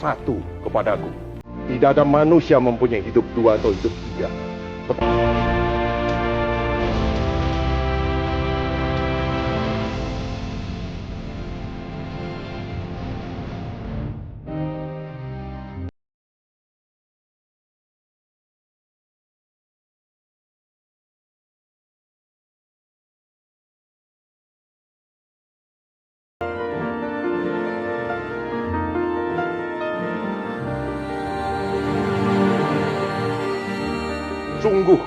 satu kepadaku. Tidak ada manusia mempunyai hidup dua atau hidup tiga. Sungguh,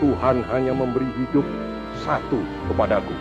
Tuhan hanya memberi hidup satu kepadaku.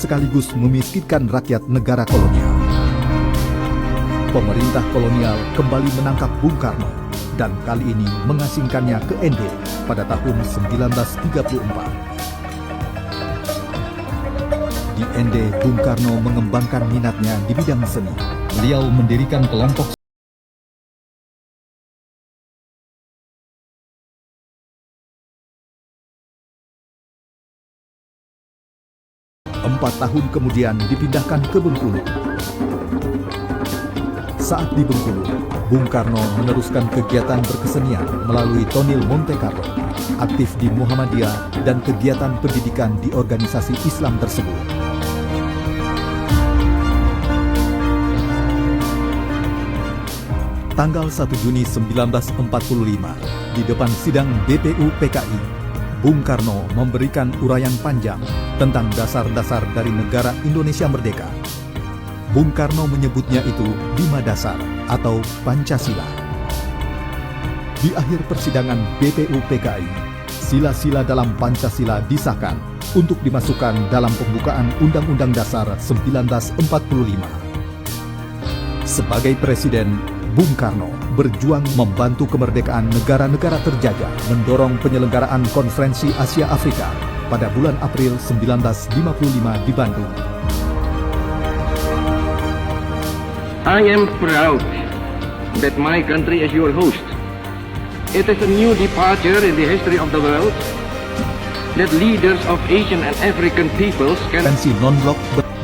Sekaligus memiskinkan rakyat negara kolonial. Pemerintah kolonial kembali menangkap Bung Karno dan kali ini mengasingkannya ke ND pada tahun 1934. Di ND, Bung Karno mengembangkan minatnya di bidang seni. Beliau mendirikan kelompok 4 tahun kemudian dipindahkan ke Bengkulu. Saat di Bengkulu, Bung Karno meneruskan kegiatan berkesenian melalui Tonil Monte Carlo, aktif di Muhammadiyah dan kegiatan pendidikan di organisasi Islam tersebut. Tanggal 1 Juni 1945, di depan sidang BPU PKI, Bung Karno memberikan uraian panjang tentang dasar-dasar dari negara Indonesia merdeka. Bung Karno menyebutnya itu 5 dasar atau Pancasila. Di akhir persidangan BPU PKI, sila-sila dalam Pancasila disahkan untuk dimasukkan dalam pembukaan Undang-Undang Dasar 1945. Sebagai Presiden, Bung Karno berjuang membantu kemerdekaan negara-negara terjajah, mendorong penyelenggaraan Konferensi Asia Afrika pada bulan April 1955 di Bandung. I am proud that my country is your host. It is a new departure in the history of the world that leaders of Asian and African peoples can... Konvensi non-blok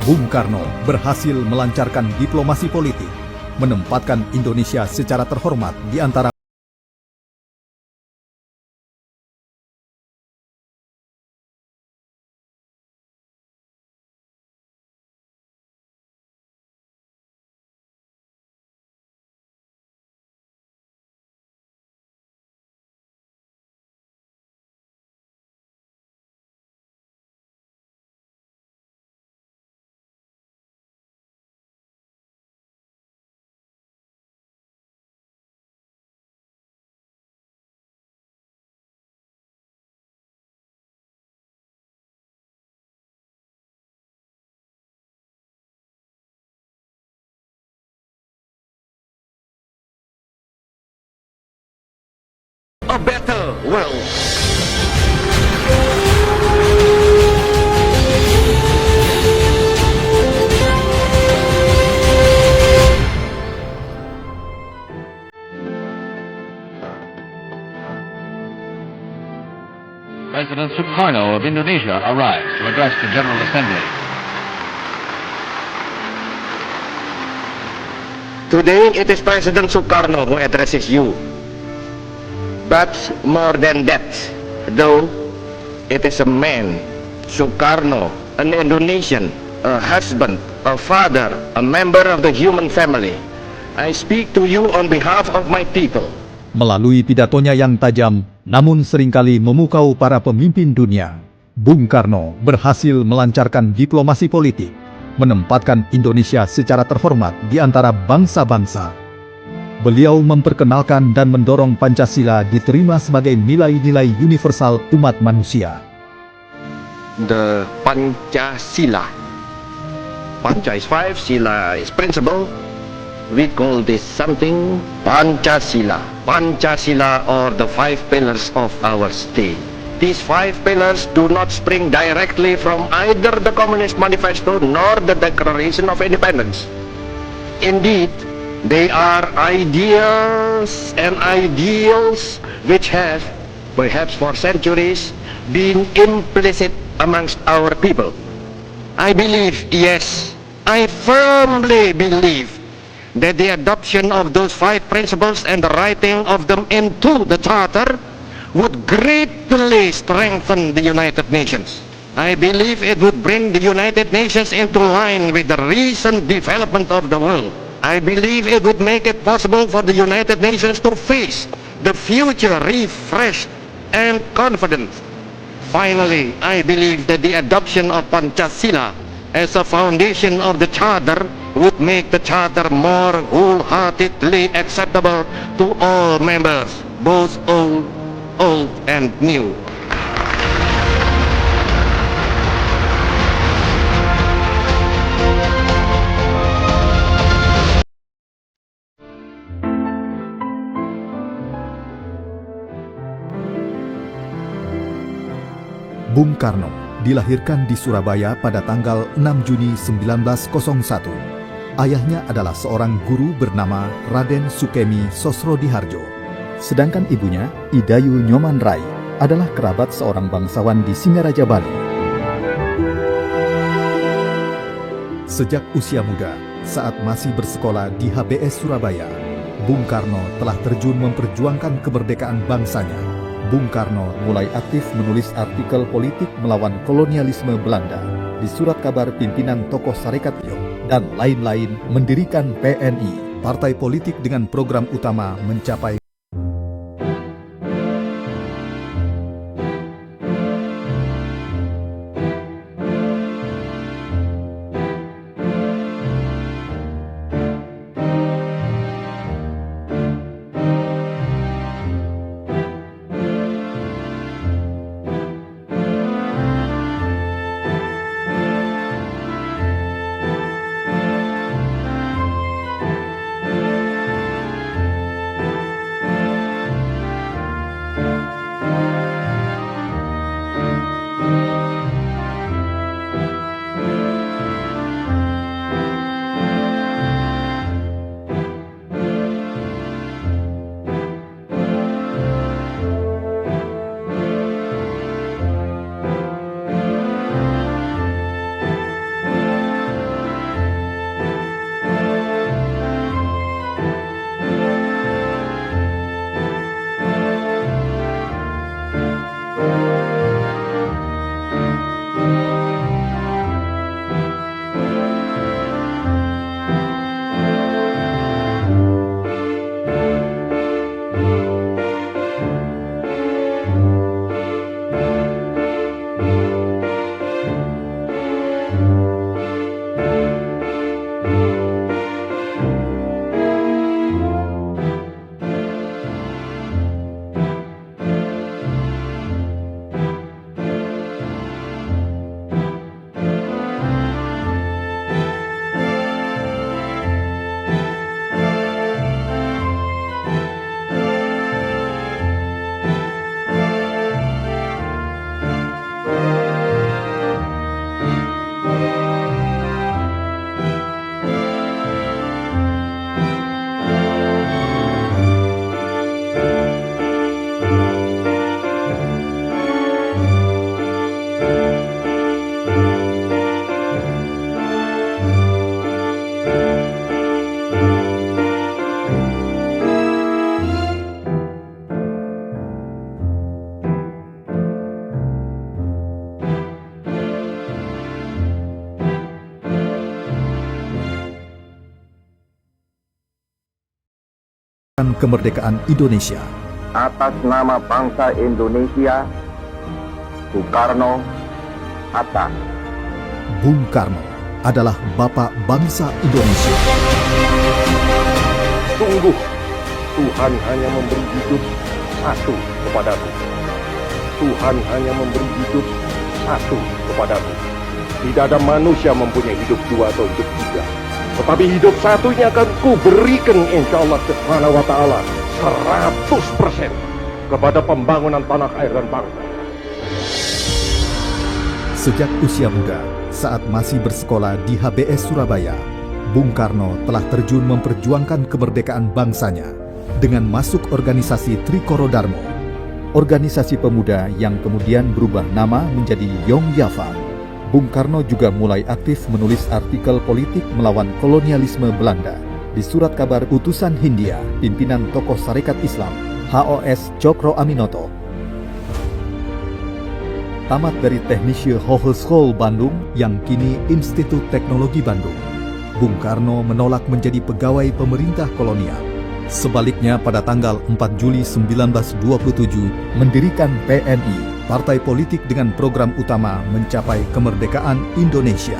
Bung Karno berhasil melancarkan diplomasi politik menempatkan Indonesia secara terhormat di antara a better world. President Sukarno of Indonesia arrives to address the General Assembly. Today it is President Sukarno who addresses you. But more than that, though, it is a man, Sukarno, an Indonesian, a husband, a father, a member of the human family. I speak to you on behalf of my people. melalui pidatonya yang tajam, namun seringkali memukau para pemimpin dunia. Bung Karno berhasil melancarkan diplomasi politik, menempatkan Indonesia secara terhormat di antara bangsa-bangsa. Beliau memperkenalkan dan mendorong Pancasila diterima sebagai nilai-nilai universal umat manusia. The Pancasila. Panca is 5, Sila is principle. We call this something Pancasila. Pancasila are the 5 pillars of our state. These 5 pillars do not spring directly from either the Communist Manifesto nor the Declaration of Independence. Indeed, they are ideas and ideals which have, perhaps for centuries, been implicit amongst our people. I believe, yes, I firmly believe that the adoption of those 5 principles and the writing of them into the Charter would greatly strengthen the United Nations. I believe it would bring the United Nations into line with the recent development of the world. I believe it would make it possible for the United Nations to face the future refreshed and confident. Finally, I believe that the adoption of Pancasila as a foundation of the Charter would make the Charter more wholeheartedly acceptable to all members, both old and new. Bung Karno dilahirkan di Surabaya pada tanggal 6 Juni 1901. Ayahnya adalah seorang guru bernama Raden Sukemi Sosrodihardjo. Sedangkan ibunya, Idayu Nyoman Rai, adalah kerabat seorang bangsawan di Singaraja, Bali. Sejak usia muda, saat masih bersekolah di HBS Surabaya, Bung Karno telah terjun memperjuangkan kemerdekaan bangsanya. Bung Karno mulai aktif menulis artikel politik melawan kolonialisme Belanda di surat kabar pimpinan tokoh Sarekat Piyok, dan lain-lain, mendirikan PNI, partai politik dengan program utama mencapai Kemerdekaan Indonesia. Atas nama bangsa Indonesia, Soekarno, Hatta. Bung Karno adalah Bapak bangsa Indonesia. Sungguh, Tuhan hanya memberi hidup satu kepadaku. Tuhan hanya memberi hidup satu kepadaku. Tidak ada manusia mempunyai hidup dua atau hidup tiga. Tetapi hidup satunya akan ku berikan insya Allah Subhanahu wa ta'ala 100% kepada pembangunan tanah air dan bangsa. Sejak usia muda, saat masih bersekolah di HBS Surabaya, Bung Karno telah terjun memperjuangkan kemerdekaan bangsanya dengan masuk organisasi Trikoro Darmo, organisasi pemuda yang kemudian berubah nama menjadi Yong Yava. Bung Karno juga mulai aktif menulis artikel politik melawan kolonialisme Belanda di surat kabar utusan Hindia, pimpinan tokoh Sarekat Islam, HOS Cokro Aminoto. Tamat dari Technische Hogeschool Bandung yang kini Institut Teknologi Bandung, Bung Karno menolak menjadi pegawai pemerintah kolonial. Sebaliknya pada tanggal 4 Juli 1927 mendirikan PNI, partai politik dengan program utama mencapai kemerdekaan Indonesia.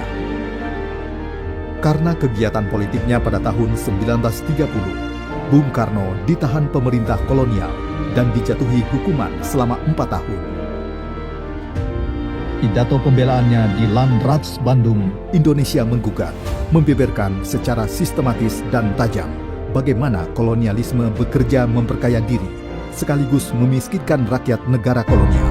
Karena kegiatan politiknya pada tahun 1930, Bung Karno ditahan pemerintah kolonial dan dijatuhi hukuman selama 4 tahun. Pidato pembelaannya di Landrats Bandung, Indonesia menggugat, membeberkan secara sistematis dan tajam bagaimana kolonialisme bekerja memperkaya diri, sekaligus memiskinkan rakyat negara kolonial.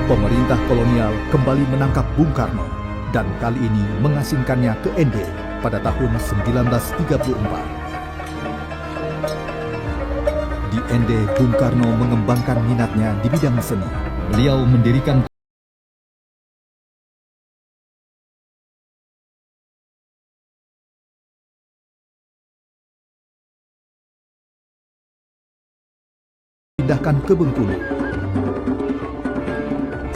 Pemerintah kolonial kembali menangkap Bung Karno dan kali ini mengasingkannya ke ND pada tahun 1934. Di ND, Bung Karno mengembangkan minatnya di bidang seni. Beliau mendirikan pindahkan ke Bengkulu.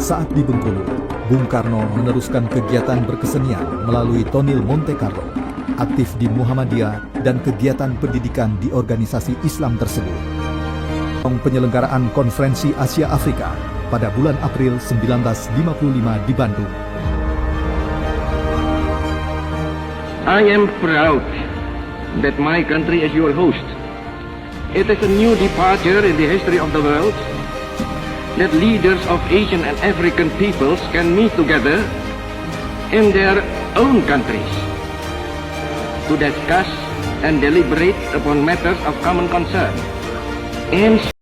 Saat di Bengkulu, Bung Karno meneruskan kegiatan berkesenian melalui Tonil Monte Carlo, aktif di Muhammadiyah dan kegiatan pendidikan di organisasi Islam tersebut. Penyelenggaraan Konferensi Asia Afrika pada bulan April 1955 di Bandung. I am proud that my country is your host. It is a new departure in the history of the world that leaders of Asian and African peoples can meet together in their own countries to discuss and deliberate upon matters of common concern. And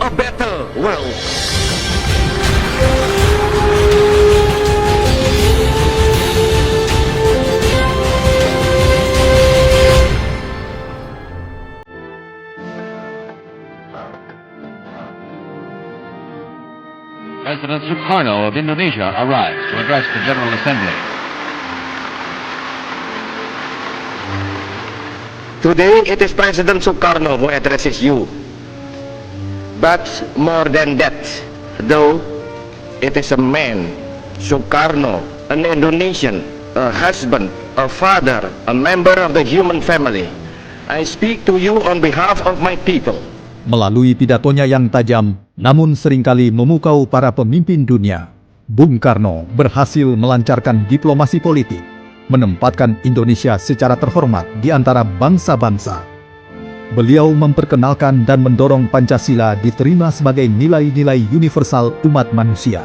a better world. President Sukarno of Indonesia arrives to address the General Assembly. Today it is President Soekarno who addresses you. But more than that, though it is a man, Soekarno, an Indonesian, a husband, a father, a member of the human family, I speak to you on behalf of my people. Melalui pidatonya yang tajam, namun seringkali memukau para pemimpin dunia, Bung Karno berhasil melancarkan diplomasi politik, menempatkan Indonesia secara terhormat di antara bangsa-bangsa. Beliau memperkenalkan dan mendorong Pancasila diterima sebagai nilai-nilai universal umat manusia.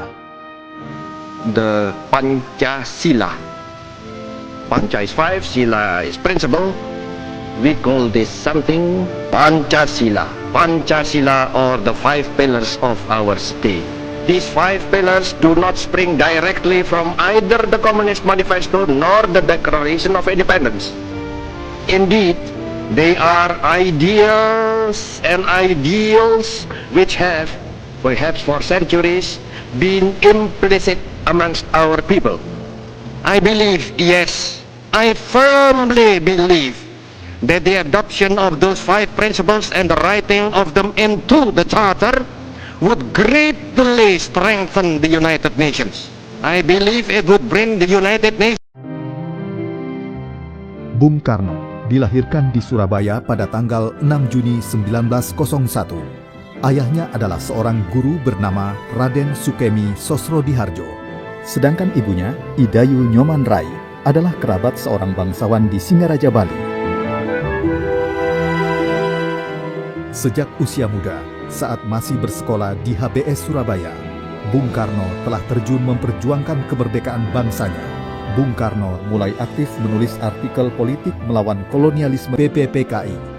The Pancasila. Panca is 5, Sila is principle. We call this something Pancasila. Pancasila or the 5 pillars of our state. These 5 pillars do not spring directly from either the Communist Manifesto nor the Declaration of Independence. Indeed, they are ideas and ideals which have, perhaps for centuries, been implicit amongst our people. I believe, yes, I firmly believe that the adoption of those 5 principles and the writing of them into the Charter would greatly strengthen the United Nations. I believe it would bring the United Nations. Bung Karno dilahirkan di Surabaya pada tanggal 6 Juni 1901. Ayahnya adalah seorang guru bernama Raden Sukemi Sosrodihardjo. Sedangkan ibunya, Idayu Nyoman Rai, adalah kerabat seorang bangsawan di Singaraja, Bali. Sejak usia muda, saat masih bersekolah di HBS Surabaya, Bung Karno telah terjun memperjuangkan kemerdekaan bangsanya. Bung Karno mulai aktif menulis artikel politik melawan kolonialisme BPPKI.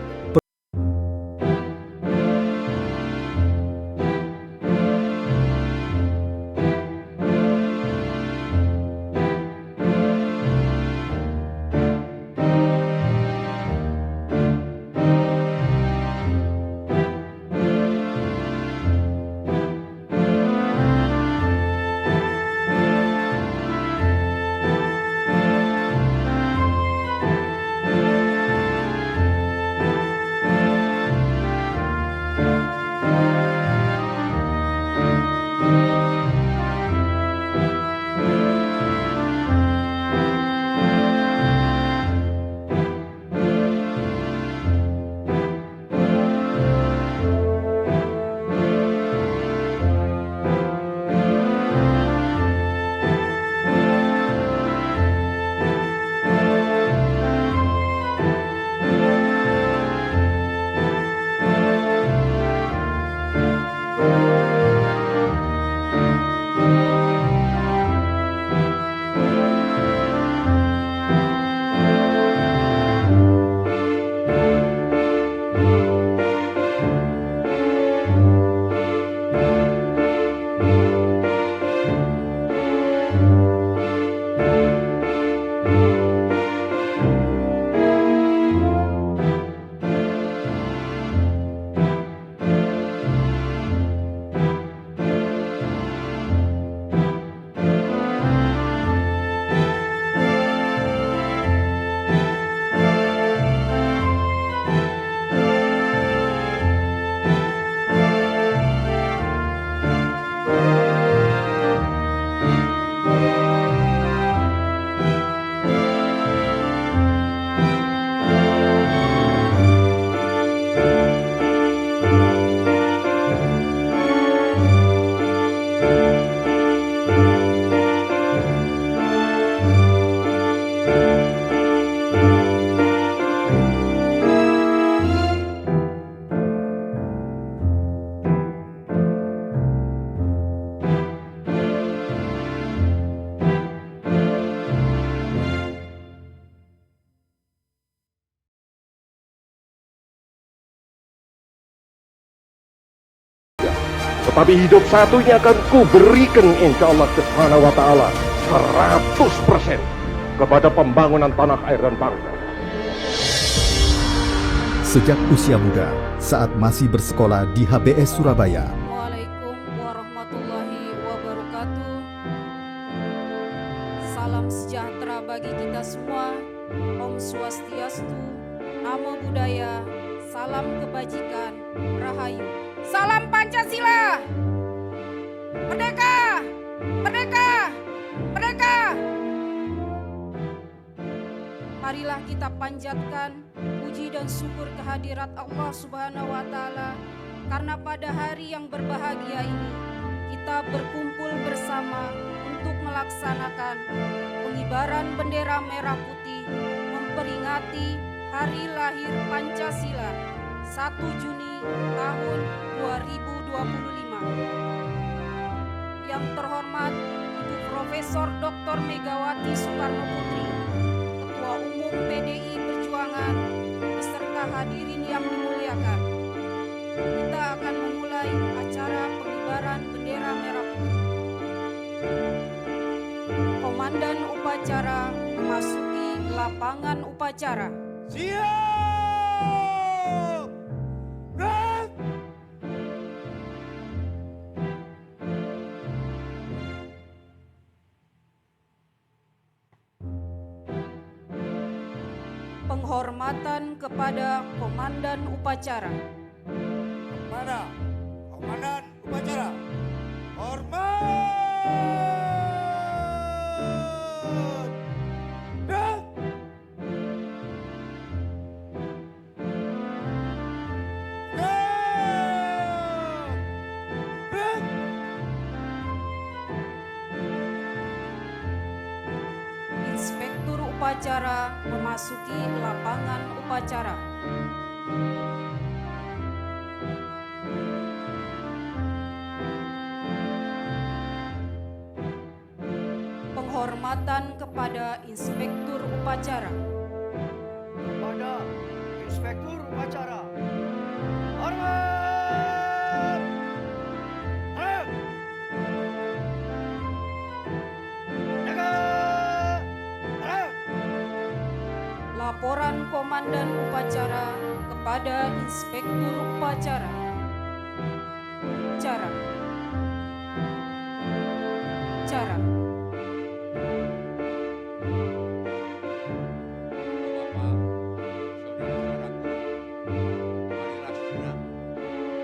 Tetapi hidup satunya akan ku berikan insya Allah subhanahu wa ta'ala 100% kepada pembangunan tanah air dan bangsa. Sejak usia muda, saat masih bersekolah di HBS Surabaya, Assalamualaikum warahmatullahi wabarakatuh. Salam sejahtera bagi kita semua. Om Swastiastu, Namo Buddhaya, salam kebajikan, Rahayu. Salam Pancasila. Merdeka! Merdeka! Merdeka! Marilah kita panjatkan puji dan syukur kehadirat Allah Subhanahu wa Ta'ala karena pada hari yang berbahagia ini kita berkumpul bersama untuk melaksanakan pengibaran bendera merah putih memperingati Hari Lahir Pancasila 1 Juni tahun 2025. Yang terhormat Ibu Profesor Dr. Megawati Soekarno Putri, Ketua Umum PDI Perjuangan, beserta hadirin yang dimuliakan. Kita akan memulai acara pengibaran bendera merah putih. Komandan upacara memasuki lapangan upacara. Siap! Gerak! Penghormatan kepada Komandan Upacara. Kepada Komandan Upacara, hormat! Gerak! Gerak! Inspektur upacara memasuki lapangan upacara. Penghormatan kepada Inspektur upacara. Kepada Inspektur Upacara, hormat! Gerak! Jaga! Gerak! Laporan Komandan Upacara kepada Inspektur Upacara. Cara. Bapak, saudara-saudaraku, marilah sejenak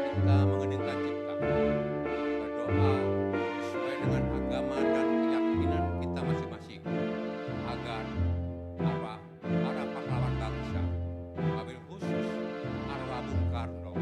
kita mengeningkan cipta, berdoa sesuai dengan agama dan keyakinan kita masing-masing, agar arwah para pahlawan bangsa, wabil khusus arwah Bung Karno,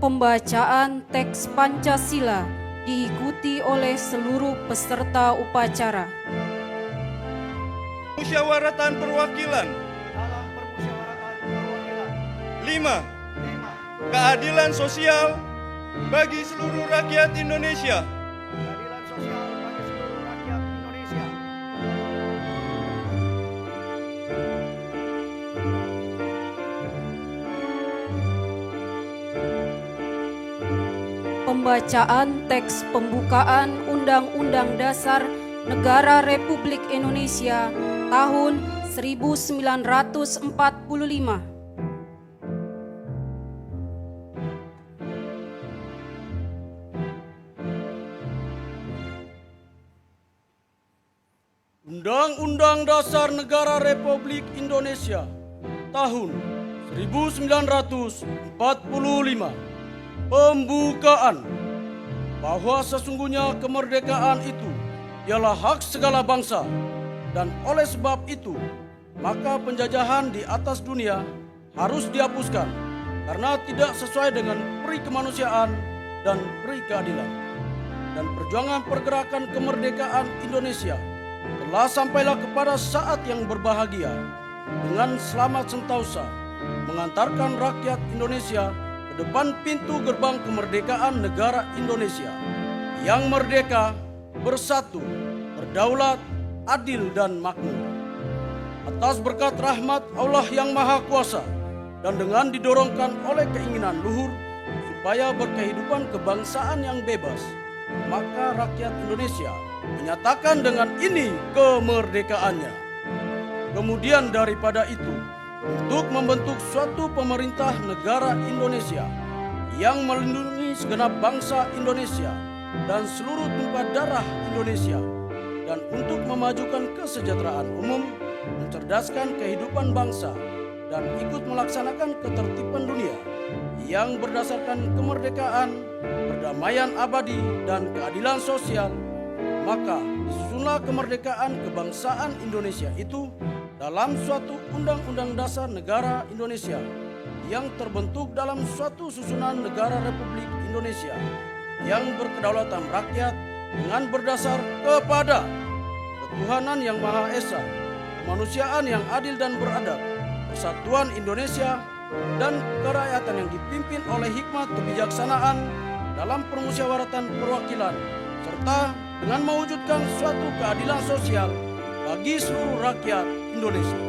Pembacaan teks Pancasila diikuti oleh seluruh peserta upacara. Musyawaratan perwakilan. dalam permusyawaratan perwakilan. 5. Keadilan sosial bagi seluruh rakyat Indonesia. Keadilan sosial bagi seluruh rakyat Indonesia. Pembacaan teks pembukaan Undang-Undang Dasar Negara Republik Indonesia tahun 1945. Undang-Undang Dasar Negara Republik Indonesia tahun 1945. Pembukaan bahwa sesungguhnya kemerdekaan itu ialah hak segala bangsa, dan oleh sebab itu maka penjajahan di atas dunia harus dihapuskan karena tidak sesuai dengan peri kemanusiaan dan peri keadilan. Dan perjuangan pergerakan kemerdekaan Indonesia telah sampailah kepada saat yang berbahagia dengan selamat sentosa mengantarkan rakyat Indonesia ke depan pintu gerbang kemerdekaan negara Indonesia yang merdeka, bersatu, berdaulat, adil dan makmur. Atas berkat rahmat Allah yang Maha Kuasa dan dengan didorongkan oleh keinginan luhur supaya berkehidupan kebangsaan yang bebas, maka rakyat Indonesia menyatakan dengan ini kemerdekaannya. Kemudian daripada itu, untuk membentuk suatu pemerintah negara Indonesia yang melindungi segenap bangsa Indonesia dan seluruh tumpah darah Indonesia, dan untuk memajukan kesejahteraan umum, mencerdaskan kehidupan bangsa, dan ikut melaksanakan ketertiban dunia yang berdasarkan kemerdekaan, perdamaian abadi, dan keadilan sosial, maka disusunlah kemerdekaan kebangsaan Indonesia itu dalam suatu Undang-Undang Dasar Negara Indonesia yang terbentuk dalam suatu susunan negara Republik Indonesia yang berkedaulatan rakyat dengan berdasar kepada ketuhanan yang Maha Esa, kemanusiaan yang adil dan beradab, persatuan Indonesia, dan kerakyatan yang dipimpin oleh hikmat kebijaksanaan dalam permusyawaratan perwakilan, serta dengan mewujudkan suatu keadilan sosial bagi seluruh rakyat Indonesia.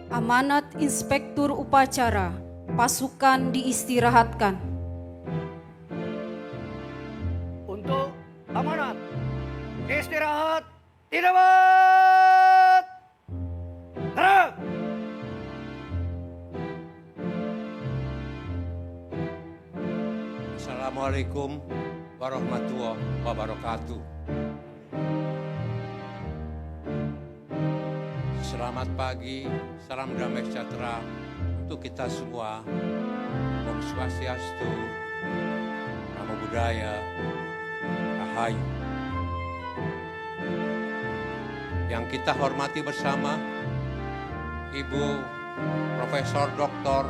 Amanat Inspektur Upacara, pasukan diistirahatkan. Untuk amanat, istirahat, tidak. Gerak! Assalamualaikum warahmatullahi wabarakatuh. Selamat pagi, salam damai sejahtera untuk kita semua. Om Swastiastu, Namo Buddhaya, Rahayu. Yang kita hormati bersama Ibu Profesor Dr.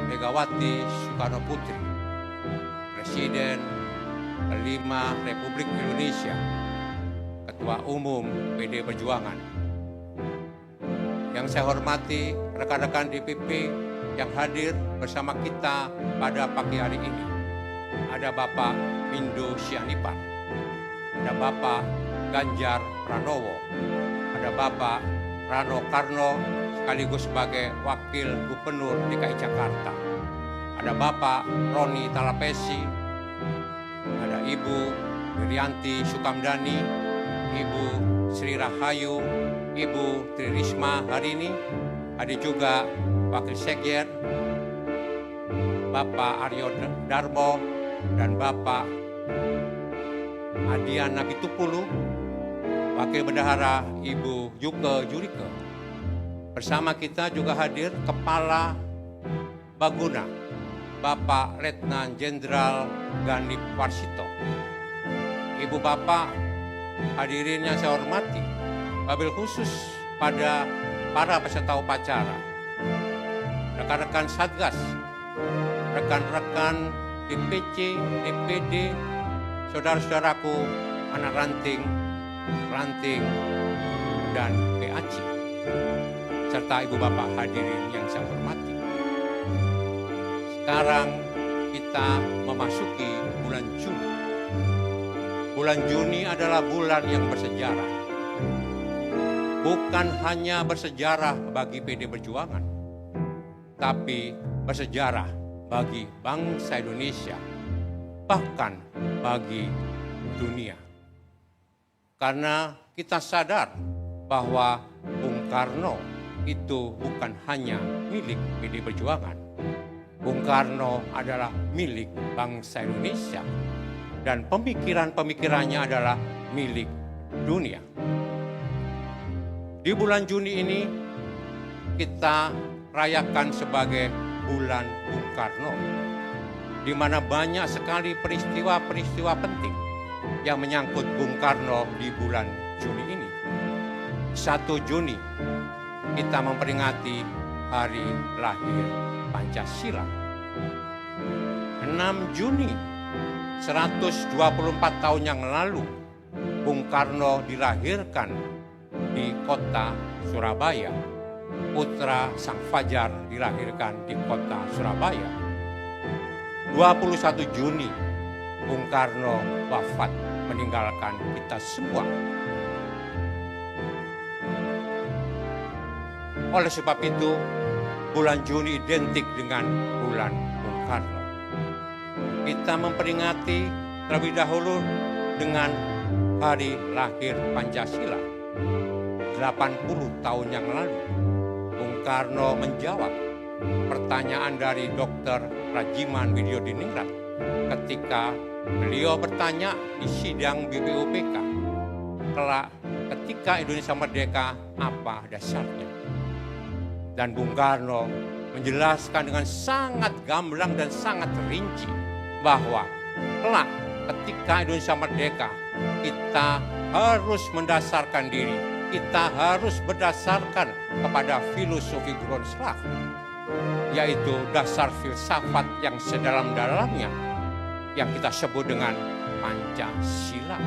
Megawati Soekarno Putri, Presiden kelima Republik Indonesia, Ketua Umum PD Perjuangan. Yang saya hormati rekan-rekan DPP yang hadir bersama kita pada pagi hari ini. Ada Bapak Mindo Sianipar, ada Bapak Ganjar Pranowo, ada Bapak Rano Karno sekaligus sebagai Wakil Gubernur DKI Jakarta, ada Bapak Roni Talapesi, ada Ibu Wirianti Sukamdani, Ibu Sri Rahayu, Ibu Tri Risma hari ini, ada juga Wakil Sekjen Bapak Aryo Darmo dan Bapak Adian Nabitupulu, Wakil Bendahara Ibu Yuke Jurike. Bersama kita juga hadir Kepala Baguna Bapak Letnan Jenderal Ganip Warsito, Ibu Bapak, hadirin yang saya hormati, wabil khusus pada para peserta upacara, rekan-rekan Satgas, rekan-rekan DPC, DPD, saudara-saudaraku, anak ranting, dan PAC, serta ibu bapak hadirin yang saya hormati. Sekarang kita memasuki bulan Juni. Bulan Juni adalah bulan yang bersejarah. Bukan hanya bersejarah bagi PD Perjuangan, tapi bersejarah bagi bangsa Indonesia, bahkan bagi dunia. Karena kita sadar bahwa Bung Karno itu bukan hanya milik PD Perjuangan. Bung Karno adalah milik bangsa Indonesia dan pemikiran-pemikirannya adalah milik dunia. Di bulan Juni ini kita rayakan sebagai bulan Bung Karno, di mana banyak sekali peristiwa-peristiwa penting yang menyangkut Bung Karno di bulan Juni ini. 1 Juni kita memperingati hari lahir Pancasila. 6 Juni 124 tahun yang lalu Bung Karno dilahirkan di kota Surabaya. Putra Sang Fajar dilahirkan di kota Surabaya. 21 Juni Bung Karno wafat, meninggalkan kita semua. Oleh sebab itu, bulan Juni identik dengan bulan Bung Karno. Kita memperingati terlebih dahulu dengan hari lahir Pancasila. 80 tahun yang lalu, Bung Karno menjawab pertanyaan dari Dr. Rajiman Widyodiningrat ketika beliau bertanya di sidang BPUPK, kelak ketika Indonesia merdeka apa dasarnya? Dan Bung Karno menjelaskan dengan sangat gamblang dan sangat rinci bahwa kelak ketika Indonesia merdeka kita harus mendasarkan diri, kita harus berdasarkan kepada filosofi Grundslag, yaitu dasar filsafat yang sedalam-dalamnya yang kita sebut dengan Pancasila.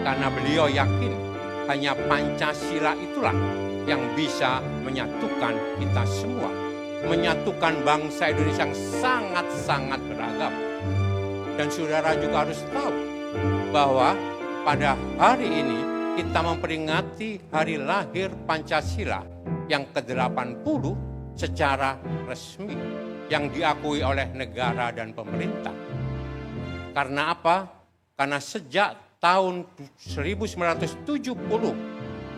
Karena beliau yakin hanya Pancasila itulah yang bisa menyatukan kita semua, menyatukan bangsa Indonesia yang sangat-sangat beragam. Dan saudara juga harus tahu bahwa pada hari ini kita memperingati hari lahir Pancasila yang ke-80 secara resmi yang diakui oleh negara dan pemerintah. Karena apa? Karena sejak tahun 1970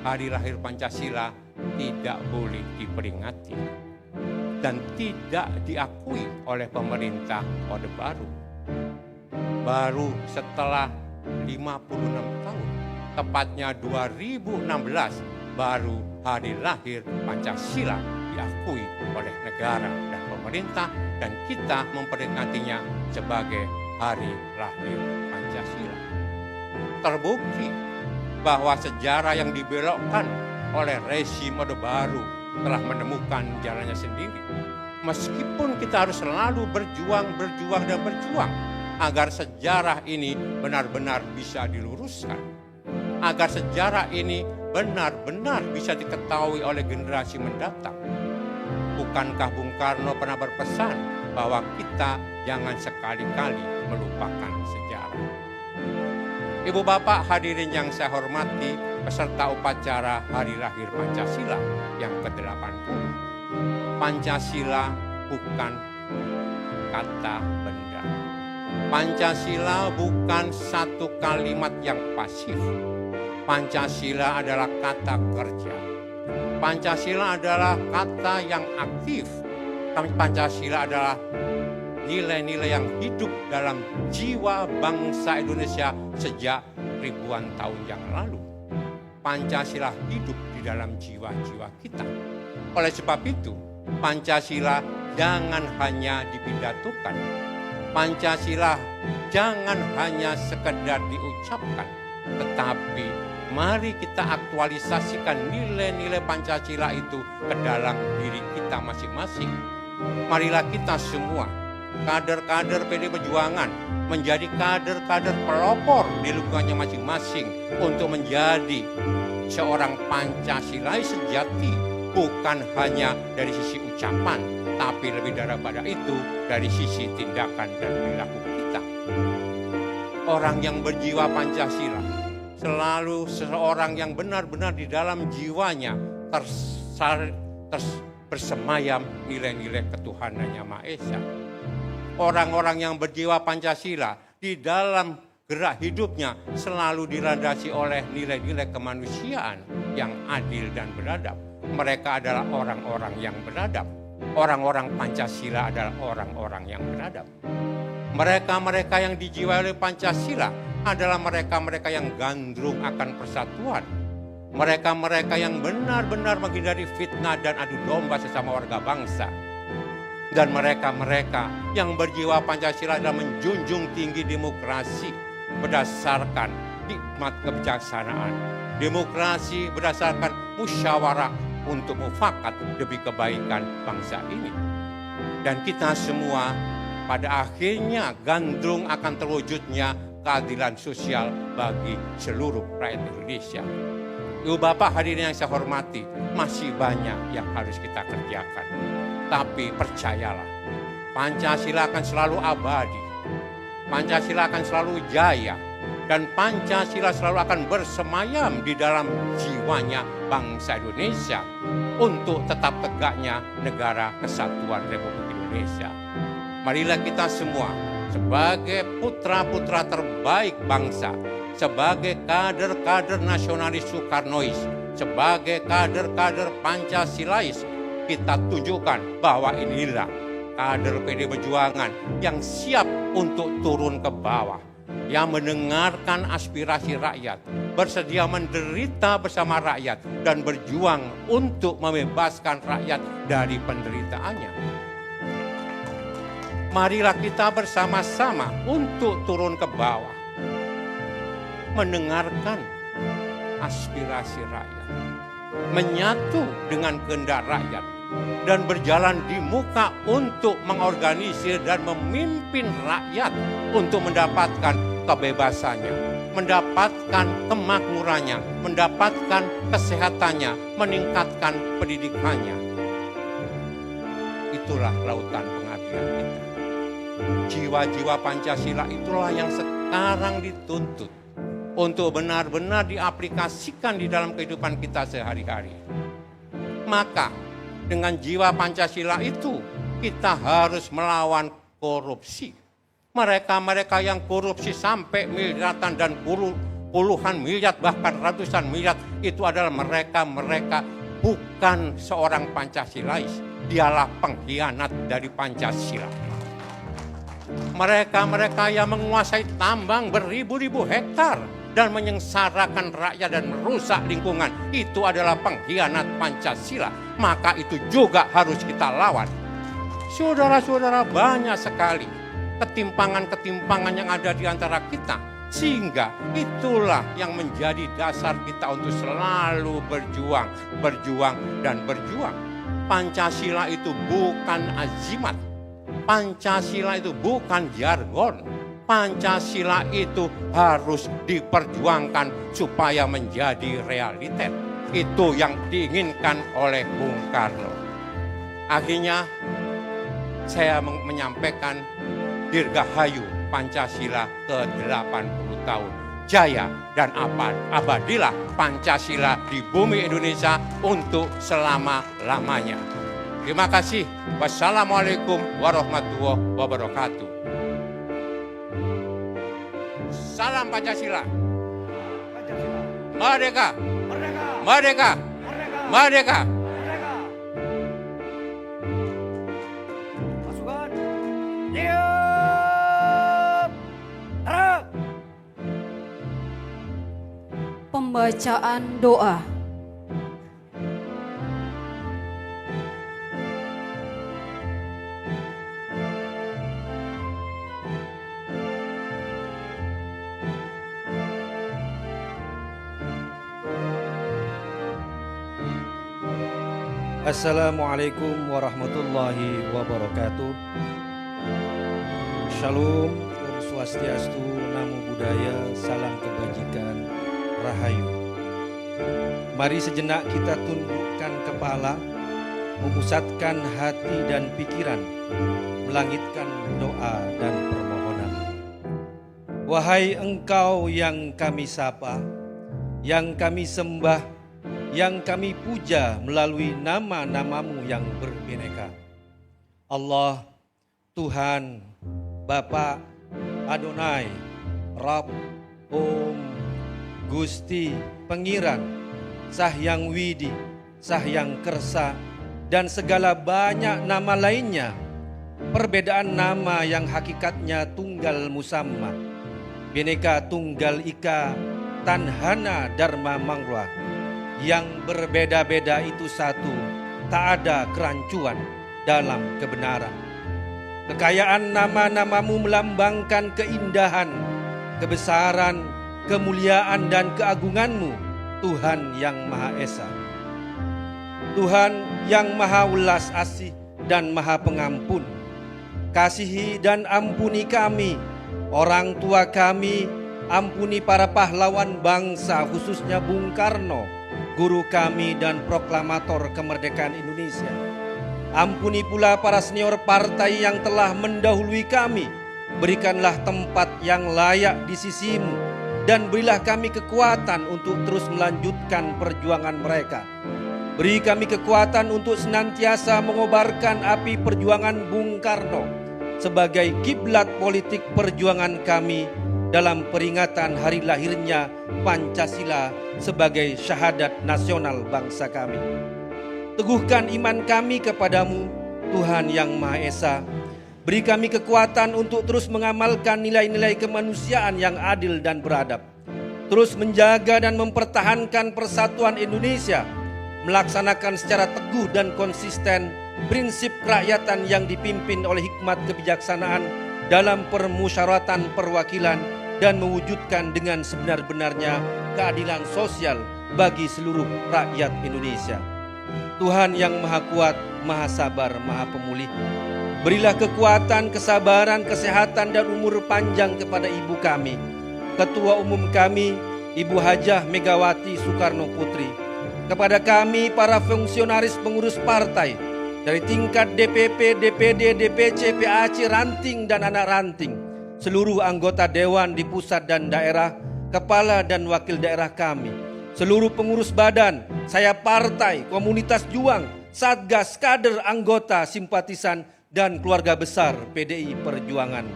hari lahir Pancasila tidak boleh diperingati dan tidak diakui oleh pemerintah Orde Baru. Baru setelah 56 tahun, tepatnya 2016, baru hari lahir Pancasila diakui oleh negara dan pemerintah dan kita memperingatinya sebagai hari lahir Pancasila. Terbukti bahwa sejarah yang dibelokkan oleh rezim Orde Baru telah menemukan jalannya sendiri. Meskipun kita harus selalu berjuang agar sejarah ini benar-benar bisa diluruskan, agar sejarah ini benar-benar bisa diketahui oleh generasi mendatang. Bukankah Bung Karno pernah berpesan bahwa kita jangan sekali-kali melupakan sejarah? Ibu bapak hadirin yang saya hormati, peserta upacara hari lahir Pancasila yang ke-80. Pancasila bukan kata benda. Pancasila bukan satu kalimat yang pasif. Pancasila adalah kata kerja. Pancasila adalah kata yang aktif. Pancasila adalah nilai-nilai yang hidup dalam jiwa bangsa Indonesia sejak ribuan tahun yang lalu. Pancasila hidup di dalam jiwa-jiwa kita. Oleh sebab itu, Pancasila jangan hanya dipidatokan. Pancasila jangan hanya sekedar diucapkan, tetapi mari kita aktualisasikan nilai-nilai Pancasila itu ke dalam diri kita masing-masing. Marilah kita semua, kader-kader PD Perjuangan, menjadi kader-kader pelopor di lingkungannya masing-masing untuk menjadi seorang Pancasilais sejati, bukan hanya dari sisi ucapan, tapi lebih daripada itu dari sisi tindakan dan perilaku kita. Orang yang berjiwa Pancasila selalu seseorang yang benar-benar di dalam jiwanya bersemayam nilai-nilai ketuhanan Yang Maha Esa. Orang-orang yang berjiwa Pancasila di dalam gerak hidupnya selalu dilandasi oleh nilai-nilai kemanusiaan yang adil dan beradab. Mereka adalah orang-orang yang beradab. Orang-orang Pancasila adalah orang-orang yang beradab. Mereka-mereka yang dijiwai oleh Pancasila adalah mereka-mereka yang gandrung akan persatuan. Mereka-mereka yang benar-benar menghindari fitnah dan adu domba sesama warga bangsa. Dan mereka-mereka yang berjiwa Pancasila adalah menjunjung tinggi demokrasi berdasarkan hikmat kebijaksanaan. Demokrasi berdasarkan musyawarah untuk mufakat demi kebaikan bangsa ini. Dan kita semua pada akhirnya gandrung akan terwujudnya keadilan sosial bagi seluruh rakyat Indonesia. Ibu Bapak hadirin yang saya hormati, masih banyak yang harus kita kerjakan. Tapi percayalah, Pancasila akan selalu abadi. Pancasila akan selalu jaya. Dan Pancasila selalu akan bersemayam di dalam jiwanya bangsa Indonesia untuk tetap tegaknya negara kesatuan Republik Indonesia. Marilah kita semua sebagai putra-putra terbaik bangsa, sebagai kader-kader nasionalis Soekarnois, sebagai kader-kader Pancasilais, kita tunjukkan bahwa inilah kader PD Perjuangan yang siap untuk turun ke bawah, yang mendengarkan aspirasi rakyat, bersedia menderita bersama rakyat, dan berjuang untuk membebaskan rakyat dari penderitaannya. Marilah kita bersama-sama untuk turun ke bawah, mendengarkan aspirasi rakyat, menyatu dengan kehendak rakyat, dan berjalan di muka untuk mengorganisir dan memimpin rakyat untuk mendapatkan kebebasannya, mendapatkan kemakmurannya, mendapatkan kesehatannya, meningkatkan pendidikannya. Itulah lautan pengabdian kita. Jiwa-jiwa Pancasila itulah yang sekarang dituntut untuk benar-benar diaplikasikan di dalam kehidupan kita sehari-hari. Maka dengan jiwa Pancasila itu kita harus melawan korupsi. Mereka-mereka yang korupsi sampai miliaran dan puluhan miliar bahkan ratusan miliar, itu adalah mereka-mereka bukan seorang Pancasilais. Dialah pengkhianat dari Pancasila. Mereka-mereka yang menguasai tambang beribu-ribu hektar dan menyengsarakan rakyat dan merusak lingkungan, itu adalah pengkhianat Pancasila. Maka itu juga harus kita lawan. Saudara-saudara, banyak sekali ketimpangan-ketimpangan yang ada di antara kita, sehingga itulah yang menjadi dasar kita untuk selalu berjuang, dan berjuang. Pancasila itu bukan azimat. Pancasila itu bukan jargon. Pancasila itu harus diperjuangkan supaya menjadi realitas. Itu yang diinginkan oleh Bung Karno. Akhirnya saya menyampaikan Dirgahayu Pancasila ke-80 tahun. Jaya dan abadilah Pancasila di bumi Indonesia untuk selama-lamanya. Terima kasih. Wassalamualaikum warahmatullahi wabarakatuh. Salam Pancasila. Merdeka. Merdeka. Merdeka. Pasukan. Siap. Tara. Pembacaan doa. Assalamualaikum warahmatullahi wabarakatuh. Shalom, Om Swastiastu, Namo Buddhaya, Salam Kebajikan, Rahayu. Mari sejenak kita tundukkan kepala, memusatkan hati dan pikiran, melangitkan doa dan permohonan. Wahai Engkau yang kami sapa, yang kami sembah, yang kami puja melalui nama-namamu yang berbineka. Allah, Tuhan, Bapa, Adonai, Rab, Om, Gusti, Pengiran, Sahyang Widi, Sahyang Kersa, dan segala banyak nama lainnya. Perbedaan nama yang hakikatnya tunggal musamma, Bineka Tunggal Ika, Tanhana Dharma Mangwa. Yang berbeda-beda itu satu, tak ada kerancuan dalam kebenaran. Kekayaan nama-namamu melambangkan keindahan, kebesaran, kemuliaan dan keagunganmu, Tuhan yang Maha Esa. Tuhan yang Maha Welas Asih dan Maha Pengampun. Kasihi dan ampuni kami, orang tua kami, ampuni para pahlawan bangsa khususnya Bung Karno, guru kami dan proklamator kemerdekaan Indonesia. Ampuni pula para senior partai yang telah mendahului kami. Berikanlah tempat yang layak di sisimu dan berilah kami kekuatan untuk terus melanjutkan perjuangan mereka. Beri kami kekuatan untuk senantiasa mengobarkan api perjuangan Bung Karno sebagai kiblat politik perjuangan kami dalam peringatan hari lahirnya Pancasila sebagai syahadat nasional bangsa kami. Teguhkan iman kami kepadamu, Tuhan yang Maha Esa. Beri kami kekuatan untuk terus mengamalkan nilai-nilai kemanusiaan yang adil dan beradab. Terus menjaga dan mempertahankan persatuan Indonesia, melaksanakan secara teguh dan konsisten prinsip kerakyatan yang dipimpin oleh hikmat kebijaksanaan dalam permusyawaratan perwakilan dan mewujudkan dengan sebenar-benarnya keadilan sosial bagi seluruh rakyat Indonesia. Tuhan yang Maha Kuat, Maha Sabar, Maha Pemulih, berilah kekuatan, kesabaran, kesehatan dan umur panjang kepada ibu kami, Ketua Umum kami, Ibu Hajah Megawati Soekarno Putri, kepada kami para fungsionaris pengurus partai dari tingkat DPP, DPD, DPC, PAC, ranting dan anak ranting, seluruh anggota dewan di pusat dan daerah, kepala dan wakil daerah kami, seluruh pengurus badan, saya partai, komunitas juang, satgas, kader, anggota, simpatisan, dan keluarga besar PDI Perjuangan.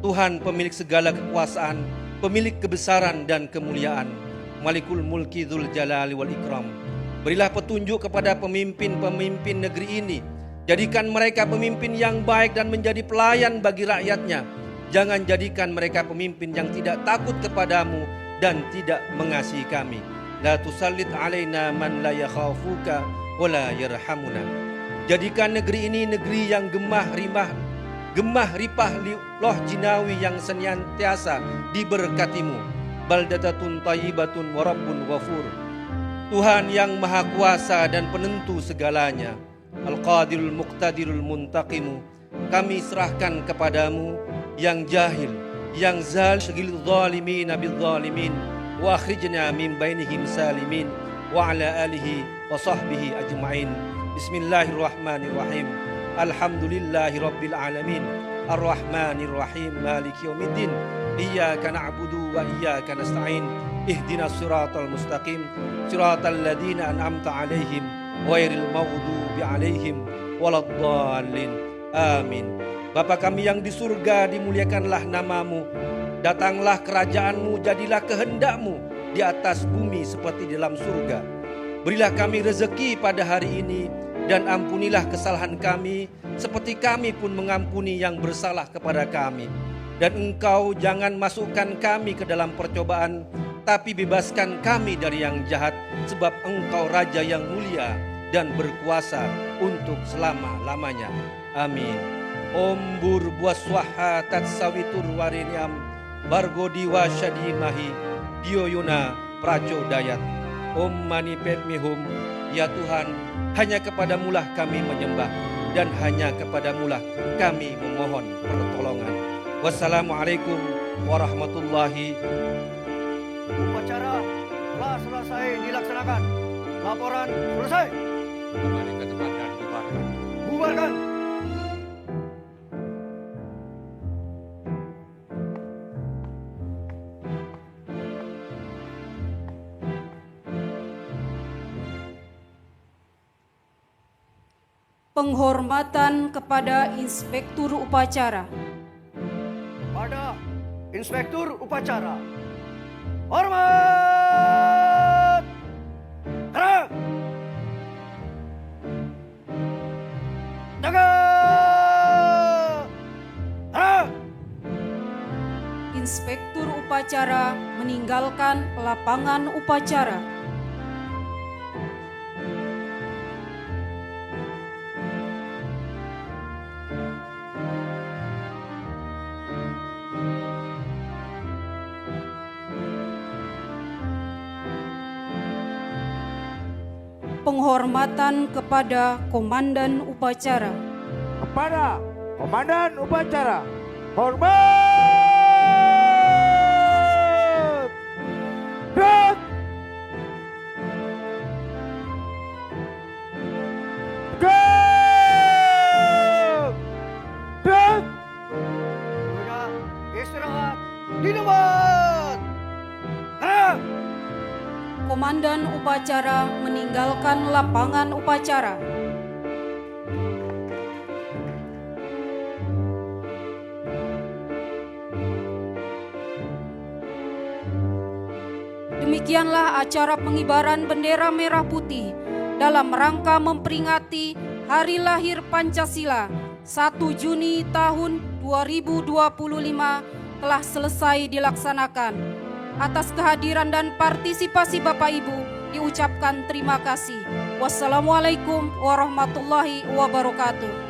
Tuhan pemilik segala kekuasaan, pemilik kebesaran dan kemuliaan, Malikul Mulki Dzul Jalali wal Ikram. Berilah petunjuk kepada pemimpin-pemimpin negeri ini. Jadikan mereka pemimpin yang baik dan menjadi pelayan bagi rakyatnya. Jangan jadikan mereka pemimpin yang tidak takut kepadamu dan tidak mengasihi kami. La tusallit alaina man la yakhafuka wa la yarhamuna. Jadikan negeri ini negeri yang gemah ripah loh jinawi yang senantiasa diberkatimu. Baldatatun tayyibatun wa rabbun ghafur. Tuhan yang Maha Kuasa dan penentu segalanya, Al-Qadirul Muqtadirul Muntaqimu, kami serahkan kepadamu yang jahil, yang zalim zalimin bil zalimin, wa akhrijna min bainihim salimin, wa ala alihi wa sahbihi ajma'in. Bismillahirrahmanirrahim. Alhamdulillahi rabbil alamin. Ar-Rahmanir Rahim. Maliki yaumiddin. Iyyaka na'budu wa iyyaka nasta'in. Ihdinas siratal mustaqim. Siratal ladzina an'amta 'alaihim ghairil maghdubi 'alaihim waladdallin. Amin. Bapa kami yang di surga, dimuliakanlah namamu. Datanglah kerajaanmu, jadilah kehendakmu di atas bumi seperti di dalam surga. Berilah kami rezeki pada hari ini, dan ampunilah kesalahan kami, seperti kami pun mengampuni yang bersalah kepada kami. Dan Engkau jangan masukkan kami ke dalam percobaan, tapi bebaskan kami dari yang jahat, sebab Engkau Raja yang mulia dan berkuasa untuk selama-lamanya. Amin. Om Burbwaswaha Tatsawitur Wariniam Bargodiwa Syadimahi Dioyuna Pracodayat. Om Mani Padme Hum. Ya Tuhan, hanya kepadamulah kami menyembah, dan hanya kepadamulah kami memohon pertolongan. Wassalamualaikum warahmatullahi. Upacara telah selesai dilaksanakan. Laporan selesai. Kembali ke tempat dan bubarkan. Bubarkan. Penghormatan kepada Inspektur Upacara. Kepada Inspektur Upacara. Hormat! Tenang! Tegak! Tenang! Inspektur Upacara meninggalkan lapangan upacara. Penghormatan kepada Komandan Upacara. Kepada Komandan Upacara. Hormat! Tegak! Tegak! Tegak! Sudah istirahat di tempat. Tenang! Komandan Upacara meninggalkan lapangan upacara. Demikianlah acara pengibaran bendera merah putih dalam rangka memperingati Hari Lahir Pancasila 1 Juni tahun 2025 telah selesai dilaksanakan. Atas kehadiran dan partisipasi Bapak Ibu diucapkan terima kasih. Wassalamualaikum warahmatullahi wabarakatuh.